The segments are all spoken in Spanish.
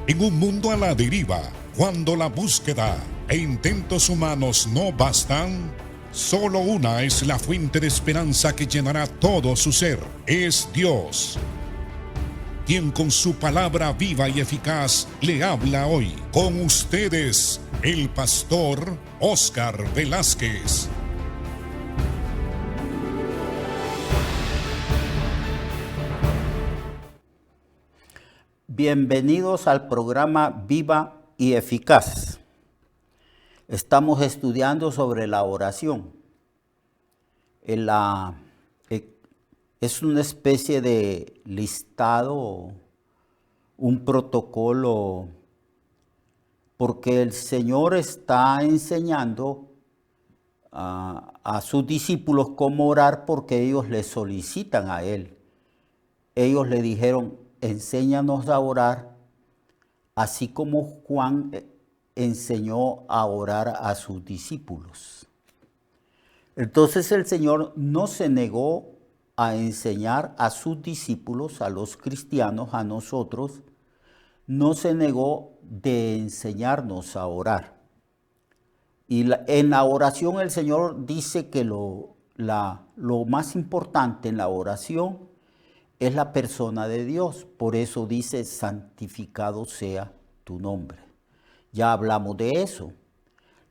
En un mundo a la deriva, cuando la búsqueda e intentos humanos no bastan, solo una es la fuente de esperanza que llenará todo su ser. Es Dios, quien con su palabra viva y eficaz le habla hoy. Con ustedes, el pastor Óscar Velázquez. Bienvenidos al programa Viva y Eficaz. Estamos estudiando sobre la oración. Es una especie de listado, un protocolo, porque el Señor está enseñando a sus discípulos cómo orar porque ellos le solicitan a Él. Ellos le dijeron, enséñanos a orar, así como Juan enseñó a orar a sus discípulos. Entonces el Señor no se negó a enseñar a sus discípulos, a los cristianos, a nosotros, no se negó de enseñarnos a orar. Y en la oración el Señor dice que lo más importante en la oración es la persona de Dios. Por eso dice, santificado sea tu nombre. Ya hablamos de eso.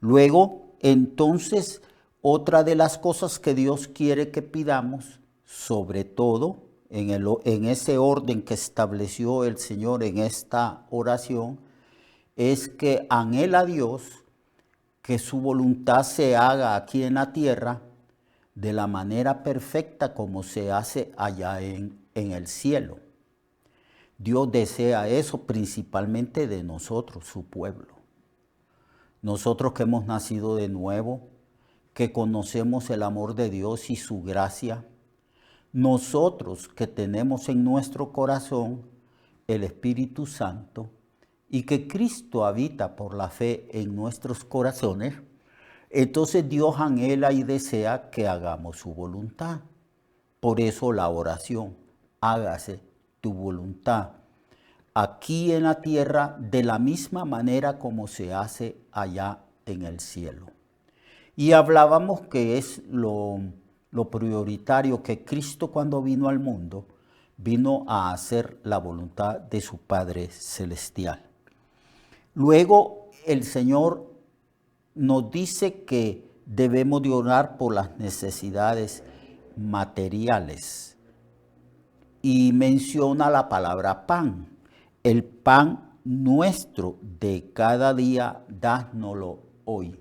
Luego, entonces, otra de las cosas que Dios quiere que pidamos, sobre todo en ese orden que estableció el Señor en esta oración, es que anhela a Dios que su voluntad se haga aquí en la tierra de la manera perfecta como se hace allá en el cielo. Dios desea eso principalmente de nosotros, su pueblo. Nosotros que hemos nacido de nuevo, que conocemos el amor de Dios y su gracia, nosotros que tenemos en nuestro corazón el Espíritu Santo y que Cristo habita por la fe en nuestros corazones, entonces Dios anhela y desea que hagamos su voluntad. Por eso la oración, hágase tu voluntad aquí en la tierra de la misma manera como se hace allá en el cielo. Y hablábamos que es lo prioritario, que Cristo cuando vino al mundo, vino a hacer la voluntad de su Padre Celestial. Luego el Señor nos dice que debemos de orar por las necesidades materiales y menciona la palabra pan. El pan nuestro de cada día, dánoslo hoy.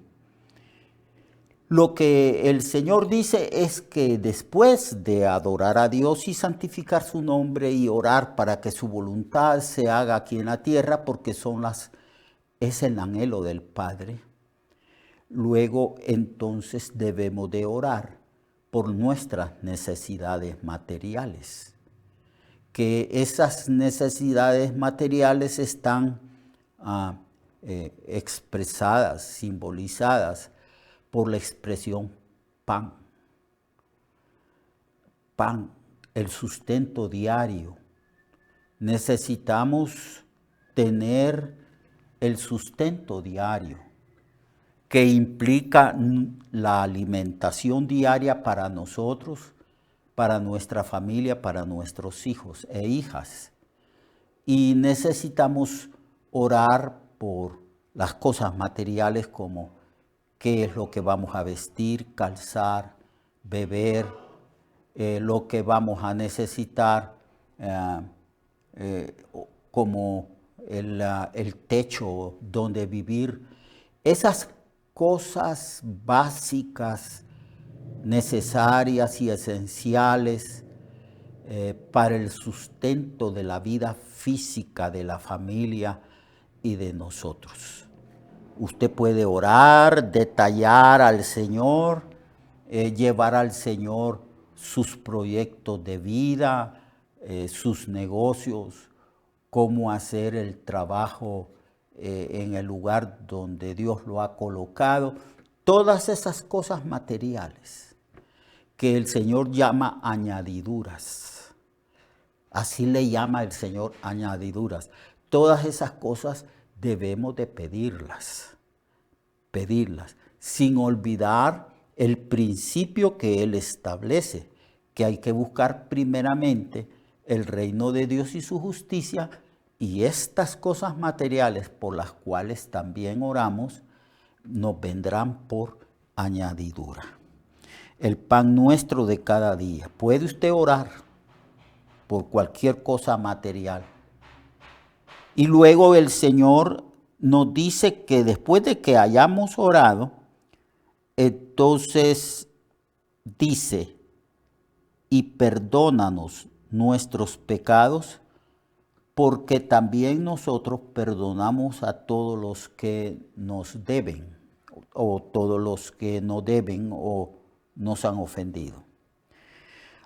Lo que el Señor dice es que después de adorar a Dios y santificar su nombre y orar para que su voluntad se haga aquí en la tierra, porque es el anhelo del Padre, luego entonces debemos de orar por nuestras necesidades materiales. Que esas necesidades materiales están expresadas, simbolizadas por la expresión pan. Pan, el sustento diario. Necesitamos tener el sustento diario, que implica la alimentación diaria para nosotros, para nuestra familia, para nuestros hijos e hijas. Y necesitamos orar por las cosas materiales como qué es lo que vamos a vestir, calzar, beber, lo que vamos a necesitar como el techo donde vivir. Esas cosas básicas, necesarias y esenciales para el sustento de la vida física de la familia y de nosotros. Usted puede orar, detallar al Señor, llevar al Señor sus proyectos de vida, sus negocios, cómo hacer el trabajo en el lugar donde Dios lo ha colocado. Todas esas cosas materiales que el Señor llama añadiduras. Así le llama el Señor añadiduras. todas esas cosas debemos de pedirlas, sin olvidar el principio que Él establece, que hay que buscar primeramente el reino de Dios y su justicia, y estas cosas materiales por las cuales también oramos, nos vendrán por añadidura. El pan nuestro de cada día. ¿Puede usted orar por cualquier cosa material? Y luego el Señor nos dice que después de que hayamos orado, entonces dice, y perdónanos nuestros pecados, porque también nosotros perdonamos a todos los que nos deben, o todos los que nos deben o nos han ofendido.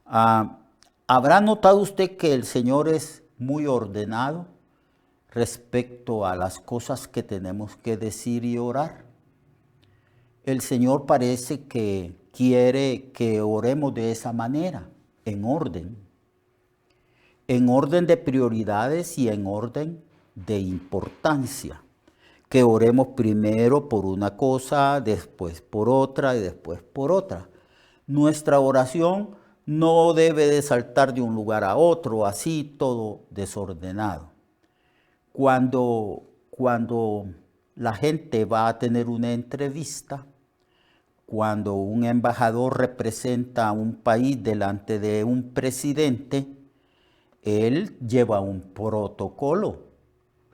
¿Habrá notado usted que el Señor es muy ordenado respecto a las cosas que tenemos que decir y orar? El Señor parece que quiere que oremos de esa manera, en orden de prioridades y en orden de importancia. Que oremos primero por una cosa, después por otra y después por otra. Nuestra oración no debe de saltar de un lugar a otro, así todo desordenado. Cuando la gente va a tener una entrevista, cuando un embajador representa a un país delante de un presidente, él lleva un protocolo,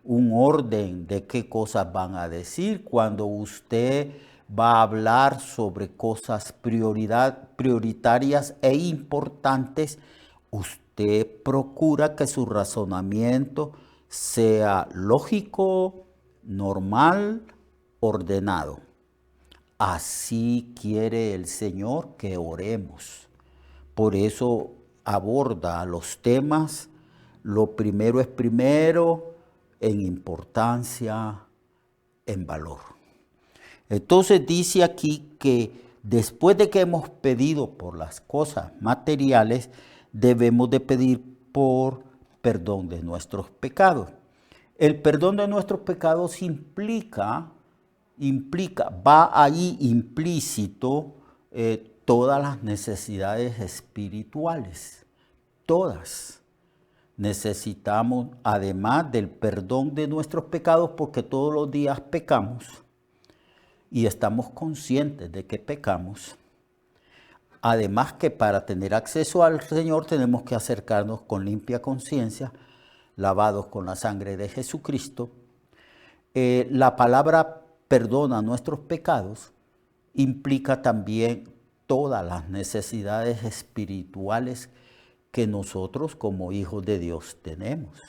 un orden de qué cosas van a decir. Cuando usted va a hablar sobre cosas prioritarias e importantes, usted procura que su razonamiento sea lógico, normal, ordenado. Así quiere el Señor que oremos. Por eso aborda los temas, lo primero es primero, en importancia, en valor. Entonces dice aquí que después de que hemos pedido por las cosas materiales, debemos de pedir por perdón de nuestros pecados. El perdón de nuestros pecados implica, va ahí implícito todas las necesidades espirituales, todas. Necesitamos, además del perdón de nuestros pecados, porque todos los días pecamos y estamos conscientes de que pecamos. Además que para tener acceso al Señor tenemos que acercarnos con limpia conciencia, lavados con la sangre de Jesucristo. La palabra perdona nuestros pecados implica también todas las necesidades espirituales que nosotros como hijos de Dios tenemos.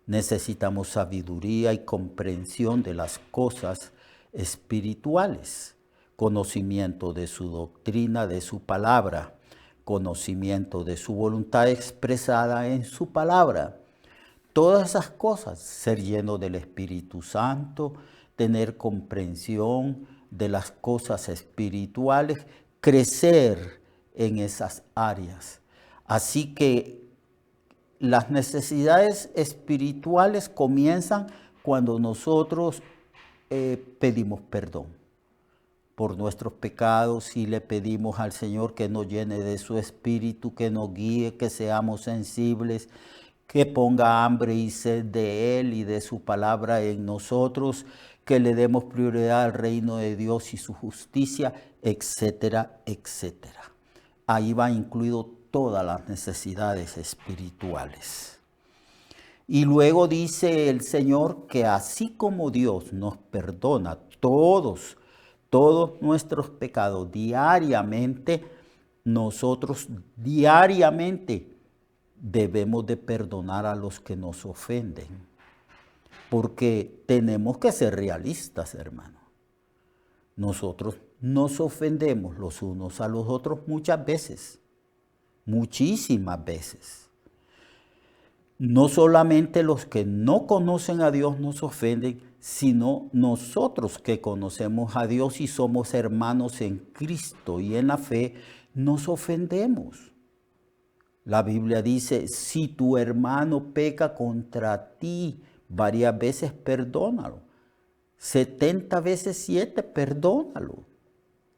Necesitamos sabiduría y comprensión de las cosas espirituales, conocimiento de su doctrina, de su palabra, conocimiento de su voluntad expresada en su palabra. Todas esas cosas, ser lleno del Espíritu Santo, tener comprensión de las cosas espirituales, crecer en esas áreas. Así que las necesidades espirituales comienzan cuando nosotros pedimos perdón por nuestros pecados y le pedimos al Señor que nos llene de su espíritu, que nos guíe, que seamos sensibles, que ponga hambre y sed de Él y de su palabra en nosotros, que le demos prioridad al reino de Dios y su justicia, etcétera, etcétera. Ahí va incluido todas las necesidades espirituales. Y luego dice el Señor que así como Dios nos perdona todos nuestros pecados diariamente, nosotros diariamente debemos de perdonar a los que nos ofenden. Porque tenemos que ser realistas, hermano. Nosotros nos ofendemos los unos a los otros muchas veces. Muchísimas veces. No solamente los que no conocen a Dios nos ofenden, sino nosotros que conocemos a Dios y somos hermanos en Cristo y en la fe, nos ofendemos. La Biblia dice, si tu hermano peca contra ti, varias veces perdónalo. 70 veces 7, perdónalo.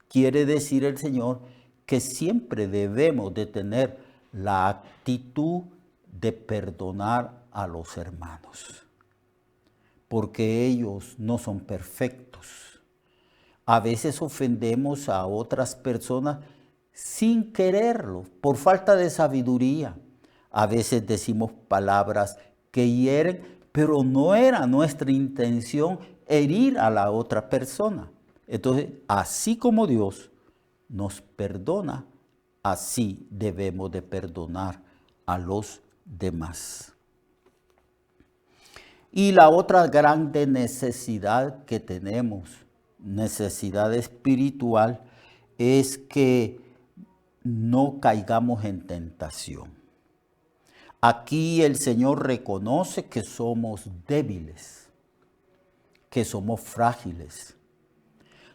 Quiere decir el Señor que siempre debemos de tener la actitud de perdonar a los hermanos, porque ellos no son perfectos. A veces ofendemos a otras personas sin quererlo, por falta de sabiduría. A veces decimos palabras que hieren, pero no era nuestra intención herir a la otra persona. Entonces, así como Dios nos perdona, así debemos de perdonar a los demás. Y la otra grande necesidad que tenemos, necesidad espiritual, es que no caigamos en tentación. Aquí el Señor reconoce que somos débiles, que somos frágiles.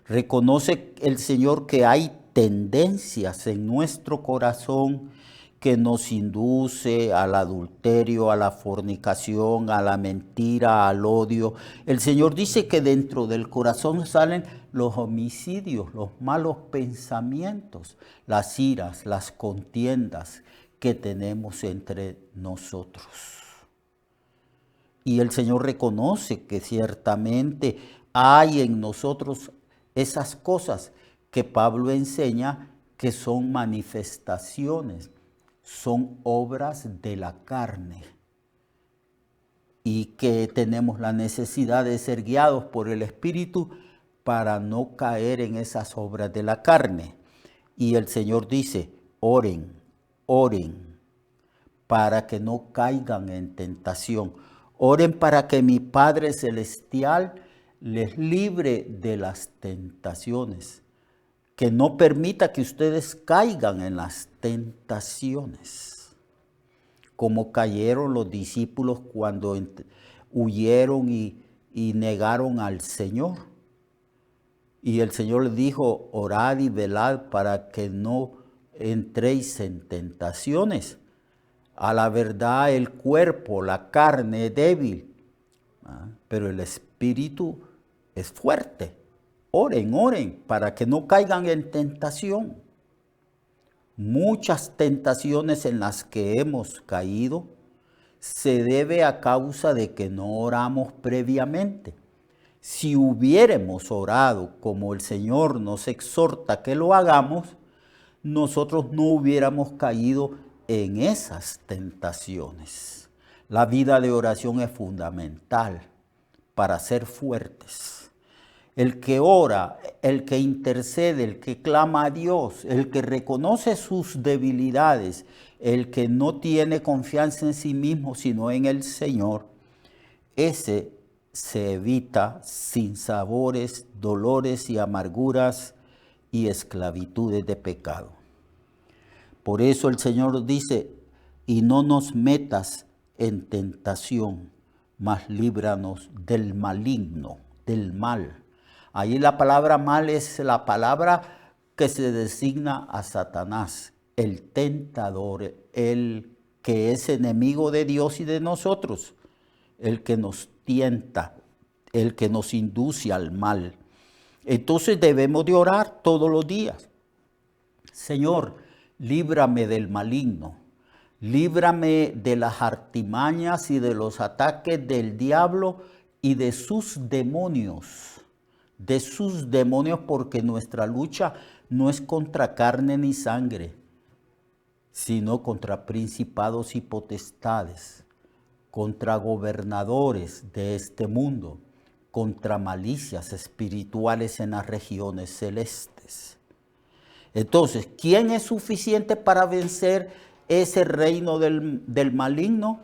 Reconoce el Señor que hay tendencias en nuestro corazón que nos induce al adulterio, a la fornicación, a la mentira, al odio. El Señor dice que dentro del corazón salen los homicidios, los malos pensamientos, las iras, las contiendas que tenemos entre nosotros. Y el Señor reconoce que ciertamente hay en nosotros esas cosas que Pablo enseña que son manifestaciones, son obras de la carne y que tenemos la necesidad de ser guiados por el Espíritu para no caer en esas obras de la carne. Y el Señor dice, oren, oren, para que no caigan en tentación. Oren para que mi Padre Celestial les libre de las tentaciones, que no permita que ustedes caigan en las tentaciones, como cayeron los discípulos cuando huyeron y negaron al Señor. Y el Señor les dijo, orad y velad para que no entréis en tentaciones. A la verdad el cuerpo, la carne es débil, pero el espíritu es fuerte. Oren, oren, para que no caigan en tentación. Muchas tentaciones en las que hemos caído se debe a causa de que no oramos previamente. Si hubiéramos orado como el Señor nos exhorta que lo hagamos, nosotros no hubiéramos caído en esas tentaciones. La vida de oración es fundamental para ser fuertes. El que ora, el que intercede, el que clama a Dios, el que reconoce sus debilidades, el que no tiene confianza en sí mismo, sino en el Señor, ese se evita sinsabores, dolores y amarguras y esclavitudes de pecado. Por eso el Señor dice, y no nos metas en tentación, mas líbranos del maligno, del mal. Ahí la palabra mal es la palabra que se designa a Satanás, el tentador, el que es enemigo de Dios y de nosotros, el que nos tienta, el que nos induce al mal. Entonces debemos de orar todos los días. Señor, líbrame del maligno, líbrame de las artimañas y de los ataques del diablo y de sus demonios, porque nuestra lucha no es contra carne ni sangre, sino contra principados y potestades, contra gobernadores de este mundo, contra malicias espirituales en las regiones celestes. Entonces, ¿quién es suficiente para vencer ese reino del maligno?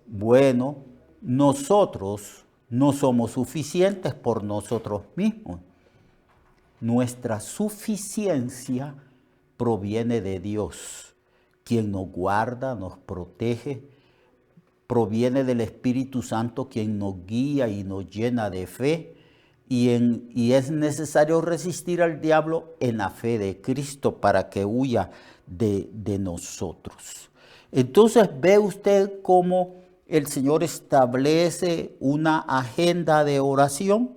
Bueno, nosotros no somos suficientes por nosotros mismos. Nuestra suficiencia proviene de Dios, quien nos guarda, nos protege. Proviene del Espíritu Santo, quien nos guía y nos llena de fe. Y es necesario resistir al diablo en la fe de Cristo para que huya de nosotros. Entonces ve usted cómo el Señor establece una agenda de oración.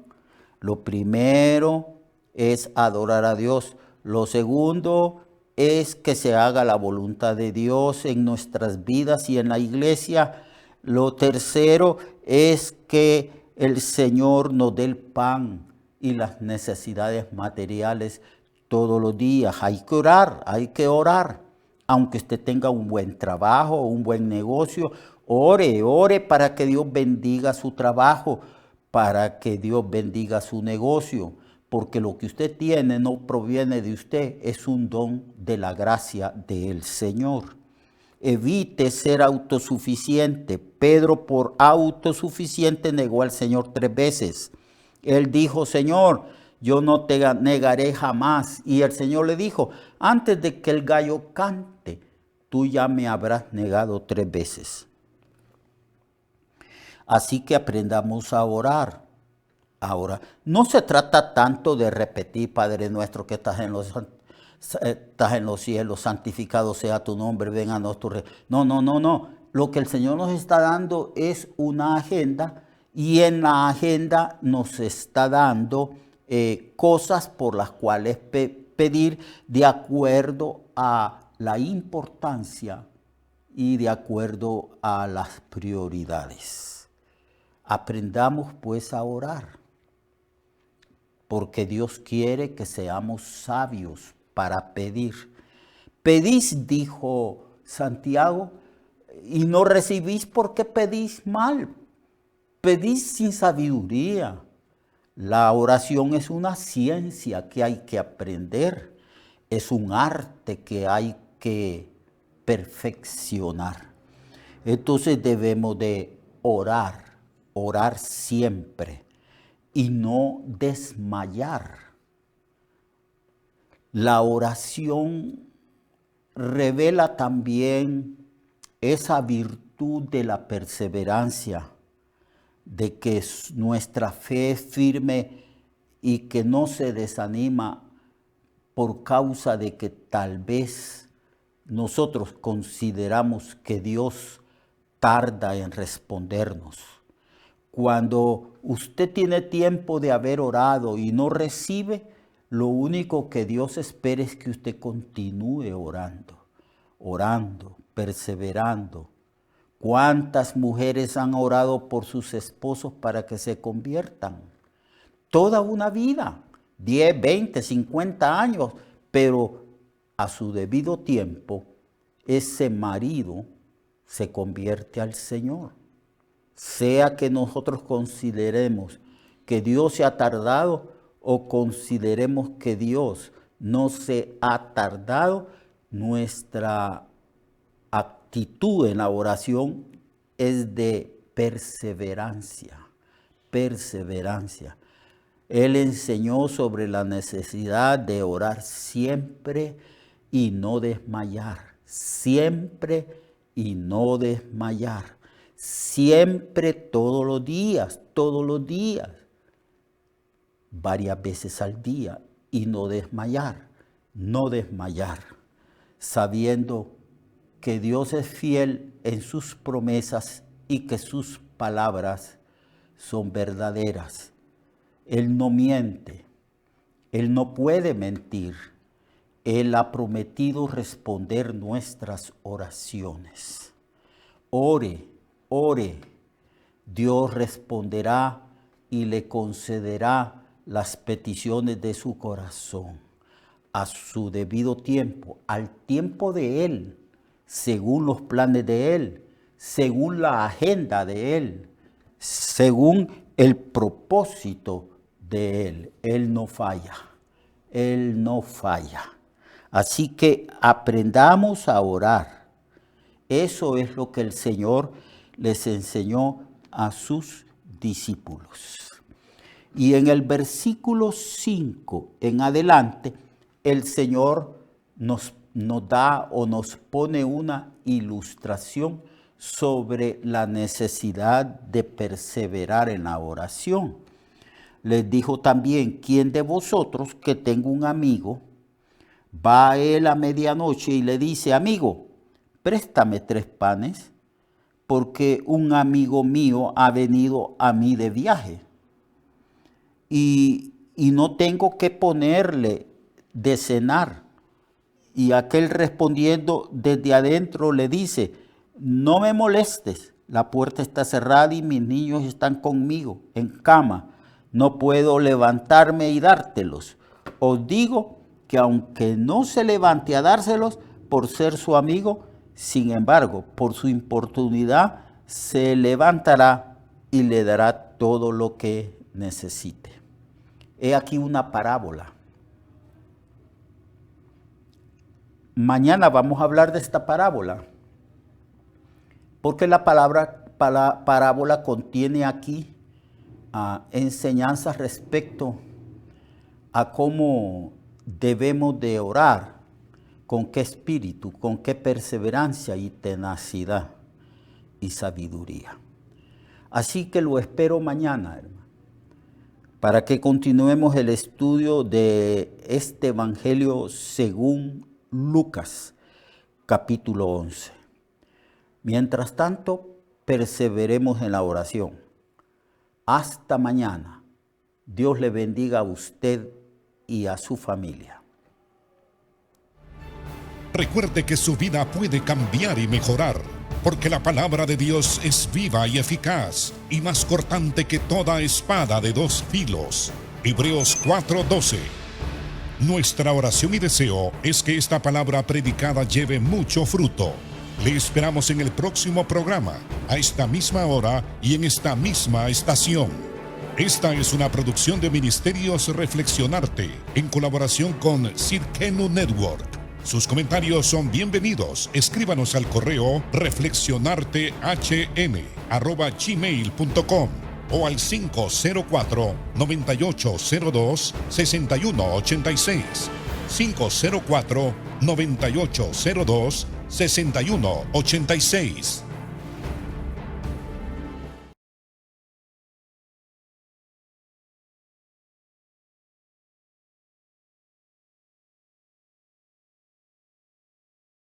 Lo primero es adorar a Dios. Lo segundo es que se haga la voluntad de Dios en nuestras vidas y en la iglesia. Lo tercero es que el Señor nos dé el pan y las necesidades materiales todos los días. Hay que orar, hay que orar. Aunque usted tenga un buen trabajo, un buen negocio, ore para que Dios bendiga su trabajo, para que Dios bendiga su negocio, porque lo que usted tiene no proviene de usted, es un don de la gracia del Señor. Evite ser autosuficiente. Pedro, por autosuficiente, negó al Señor 3 veces. Él dijo: Señor, yo no te negaré jamás. Y el Señor le dijo: antes de que el gallo cante, tú ya me habrás negado 3 veces. Así que aprendamos a orar. Ahora, no se trata tanto de repetir: Padre nuestro que estás en los cielos, santificado sea tu nombre, venga a nosotros. No. Lo que el Señor nos está dando es una agenda, y en la agenda nos está dando cosas por las cuales pedir de acuerdo a la importancia y de acuerdo a las prioridades. Aprendamos pues a orar, porque Dios quiere que seamos sabios para pedir. Pedís, dijo Santiago, y no recibís porque pedís mal. Pedís sin sabiduría. La oración es una ciencia que hay que aprender. Es un arte que hay que perfeccionar. Entonces debemos de orar siempre y no desmayar. La oración revela también esa virtud de la perseverancia, de que nuestra fe es firme y que no se desanima por causa de que tal vez nosotros consideramos que Dios tarda en respondernos. Cuando usted tiene tiempo de haber orado y no recibe, lo único que Dios espera es que usted continúe orando, perseverando. ¿Cuántas mujeres han orado por sus esposos para que se conviertan? Toda una vida, 10, 20, 50 años, pero a su debido tiempo, ese marido se convierte al Señor. Sea que nosotros consideremos que Dios se ha tardado o consideremos que Dios no se ha tardado, nuestra actitud en la oración es de perseverancia. Él enseñó sobre la necesidad de orar siempre y no desmayar. Siempre y no desmayar. Siempre, todos los días, varias veces al día, y no desmayar, sabiendo que Dios es fiel en sus promesas y que sus palabras son verdaderas. Él no miente, Él no puede mentir. Él ha prometido responder nuestras oraciones. Ore, Dios responderá y le concederá las peticiones de su corazón a su debido tiempo, al tiempo de Él, según los planes de Él, según la agenda de Él, según el propósito de Él. Él no falla. Así que aprendamos a orar. Eso es lo que el Señor les enseñó a sus discípulos. Y en el versículo 5 en adelante, el Señor nos da o nos pone una ilustración sobre la necesidad de perseverar en la oración. Les dijo también: ¿quién de vosotros que tenga un amigo, va a él a medianoche y le dice: amigo, préstame 3 panes, porque un amigo mío ha venido a mí de viaje y no tengo que ponerle de cenar. Y aquel respondiendo desde adentro le dice, no me molestes, la puerta está cerrada y mis niños están conmigo en cama, no puedo levantarme y dártelos. Os digo que aunque no se levante a dárselos por ser su amigo, sin embargo, por su importunidad, se levantará y le dará todo lo que necesite. He aquí una parábola. Mañana vamos a hablar de esta parábola, porque la parábola contiene aquí enseñanzas respecto a cómo debemos de orar, con qué espíritu, con qué perseverancia y tenacidad y sabiduría. Así que lo espero mañana, hermano, para que continuemos el estudio de este Evangelio según Lucas, capítulo 11. Mientras tanto, perseveremos en la oración. Hasta mañana. Dios le bendiga a usted y a su familia. Recuerde que su vida puede cambiar y mejorar, porque la palabra de Dios es viva y eficaz, y más cortante que toda espada de dos filos. Hebreos 4:12. Nuestra oración y deseo es que esta palabra predicada lleve mucho fruto. Le esperamos en el próximo programa, a esta misma hora y en esta misma estación. Esta es una producción de Ministerios Reflexionarte, en colaboración con Cirkenu Network. Sus comentarios son bienvenidos. Escríbanos al correo reflexionartehn@gmail.com o al 504-9802-6186. 504-9802-6186.